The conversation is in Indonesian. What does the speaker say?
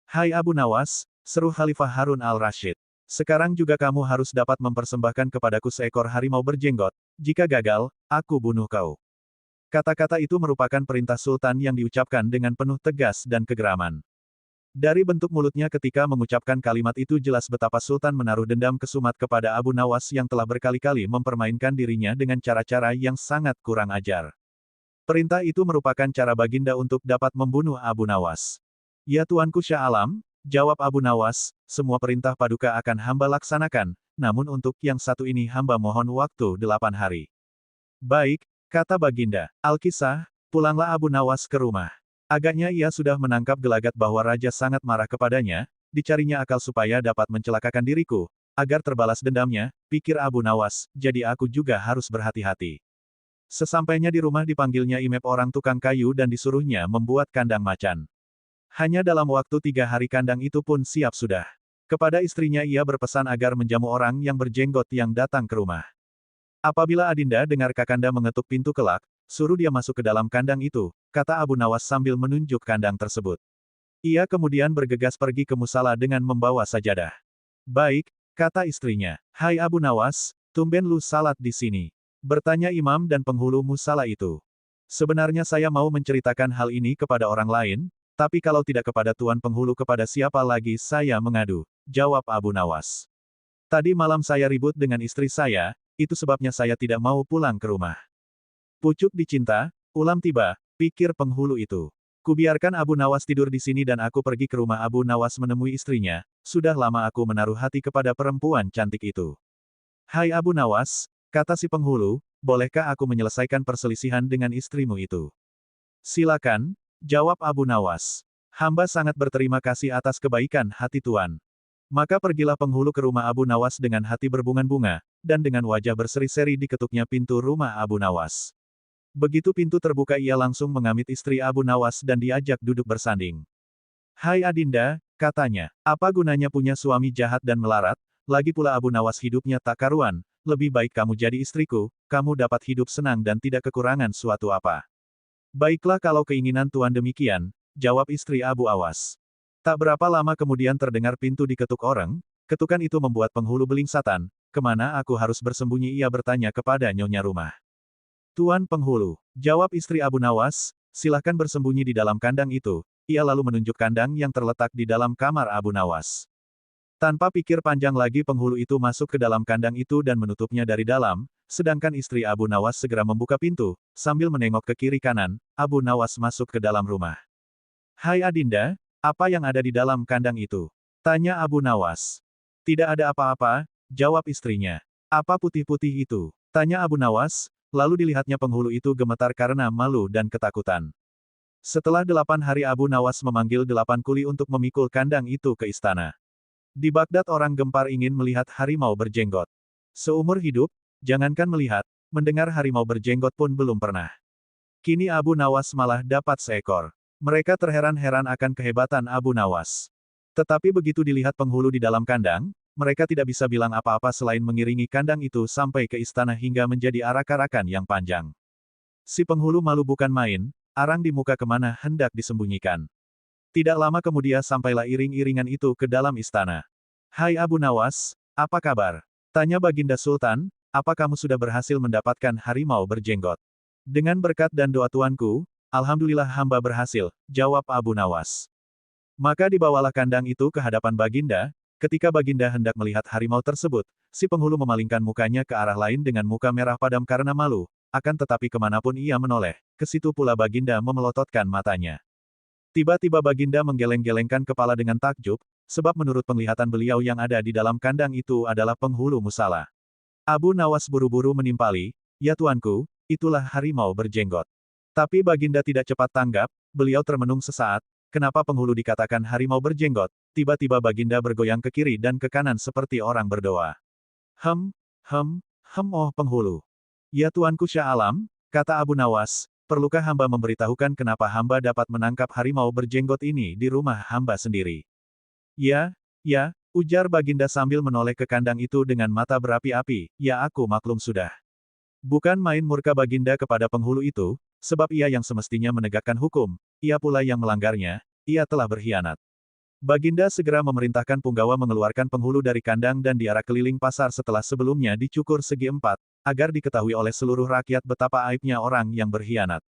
Hai Abu Nawas, seru Khalifah Harun al-Rashid. Sekarang juga kamu harus dapat mempersembahkan kepadaku seekor harimau berjenggot. Jika gagal, aku bunuh kau. Kata-kata itu merupakan perintah Sultan yang diucapkan dengan penuh tegas dan kegeraman. Dari bentuk mulutnya ketika mengucapkan kalimat itu jelas betapa Sultan menaruh dendam kesumat kepada Abu Nawas yang telah berkali-kali mempermainkan dirinya dengan cara-cara yang sangat kurang ajar. Perintah itu merupakan cara Baginda untuk dapat membunuh Abu Nawas. Ya Tuanku Syah Alam, jawab Abu Nawas, semua perintah paduka akan hamba laksanakan, namun untuk yang satu ini hamba mohon waktu 8 hari. Baik, kata Baginda. Al-Kisah, pulanglah Abu Nawas ke rumah. Agaknya ia sudah menangkap gelagat bahwa raja sangat marah kepadanya, dicarinya akal supaya dapat mencelakakan diriku, agar terbalas dendamnya, pikir Abu Nawas, jadi aku juga harus berhati-hati. Sesampainya di rumah dipanggilnya Imep orang tukang kayu dan disuruhnya membuat kandang macan. Hanya dalam waktu 3 hari kandang itu pun siap sudah. Kepada istrinya ia berpesan agar menjamu orang yang berjenggot yang datang ke rumah. Apabila Adinda dengar Kakanda mengetuk pintu kelak, suruh dia masuk ke dalam kandang itu, kata Abu Nawas sambil menunjuk kandang tersebut. Ia kemudian bergegas pergi ke musala dengan membawa sajadah. Baik, kata istrinya. Hai Abu Nawas, tumben lu salat di sini. Bertanya imam dan penghulu musala itu. Sebenarnya saya mau menceritakan hal ini kepada orang lain, tapi kalau tidak kepada tuan penghulu kepada siapa lagi saya mengadu, jawab Abu Nawas. Tadi malam saya ribut dengan istri saya, itu sebabnya saya tidak mau pulang ke rumah. Pucuk dicinta, ulam tiba, pikir penghulu itu. Kubiarkan Abu Nawas tidur di sini dan aku pergi ke rumah Abu Nawas menemui istrinya, sudah lama aku menaruh hati kepada perempuan cantik itu. Hai Abu Nawas, kata si penghulu, bolehkah aku menyelesaikan perselisihan dengan istrimu itu? Silakan, jawab Abu Nawas. Hamba sangat berterima kasih atas kebaikan hati tuan. Maka pergilah penghulu ke rumah Abu Nawas dengan hati berbunga-bunga, dan dengan wajah berseri-seri diketuknya pintu rumah Abu Nawas. Begitu pintu terbuka ia langsung mengamit istri Abu Nawas dan diajak duduk bersanding. Hai Adinda, katanya, apa gunanya punya suami jahat dan melarat, lagi pula Abu Nawas hidupnya tak karuan, lebih baik kamu jadi istriku, kamu dapat hidup senang dan tidak kekurangan suatu apa. Baiklah kalau keinginan tuan demikian, jawab istri Abu Awas. Tak berapa lama kemudian terdengar pintu diketuk orang, ketukan itu membuat penghulu belingsatan, kemana aku harus bersembunyi ia bertanya kepada nyonya rumah. Tuan penghulu, jawab istri Abu Nawas, silahkan bersembunyi di dalam kandang itu, ia lalu menunjuk kandang yang terletak di dalam kamar Abu Nawas. Tanpa pikir panjang lagi penghulu itu masuk ke dalam kandang itu dan menutupnya dari dalam, sedangkan istri Abu Nawas segera membuka pintu, sambil menengok ke kiri kanan, Abu Nawas masuk ke dalam rumah. Hai Adinda, apa yang ada di dalam kandang itu? Tanya Abu Nawas. Tidak ada apa-apa, jawab istrinya. Apa putih-putih itu? Tanya Abu Nawas, lalu dilihatnya penghulu itu gemetar karena malu dan ketakutan. Setelah 8 hari Abu Nawas memanggil 8 kuli untuk memikul kandang itu ke istana. Di Baghdad orang gempar ingin melihat harimau berjenggot. Seumur hidup, jangankan melihat, mendengar harimau berjenggot pun belum pernah. Kini Abu Nawas malah dapat seekor. Mereka terheran-heran akan kehebatan Abu Nawas. Tetapi begitu dilihat penghulu di dalam kandang, mereka tidak bisa bilang apa-apa selain mengiringi kandang itu sampai ke istana hingga menjadi arak-arakan yang panjang. Si penghulu malu bukan main, arang di muka kemana hendak disembunyikan. Tidak lama kemudian sampailah iring-iringan itu ke dalam istana. Hai Abu Nawas, apa kabar? Tanya Baginda Sultan, apa kamu sudah berhasil mendapatkan harimau berjenggot? Dengan berkat dan doa tuanku, alhamdulillah hamba berhasil, jawab Abu Nawas. Maka dibawalah kandang itu ke hadapan Baginda, ketika Baginda hendak melihat harimau tersebut, si penghulu memalingkan mukanya ke arah lain dengan muka merah padam karena malu, akan tetapi kemanapun ia menoleh, ke situ pula Baginda memelototkan matanya. Tiba-tiba Baginda menggeleng-gelengkan kepala dengan takjub, sebab menurut penglihatan beliau yang ada di dalam kandang itu adalah penghulu musala. Abu Nawas buru-buru menimpali, ya tuanku, itulah harimau berjenggot. Tapi Baginda tidak cepat tanggap, beliau termenung sesaat, kenapa penghulu dikatakan harimau berjenggot, tiba-tiba Baginda bergoyang ke kiri dan ke kanan seperti orang berdoa. Oh penghulu. Ya tuanku Syah Alam, kata Abu Nawas, perlukah hamba memberitahukan kenapa hamba dapat menangkap harimau berjenggot ini di rumah hamba sendiri? Ya, ujar Baginda sambil menoleh ke kandang itu dengan mata berapi-api, ya aku maklum sudah. Bukan main murka Baginda kepada penghulu itu, sebab ia yang semestinya menegakkan hukum, ia pula yang melanggarnya, ia telah berkhianat. Baginda segera memerintahkan punggawa mengeluarkan penghulu dari kandang dan diarak keliling pasar setelah sebelumnya dicukur segi empat, agar diketahui oleh seluruh rakyat betapa aibnya orang yang berkhianat.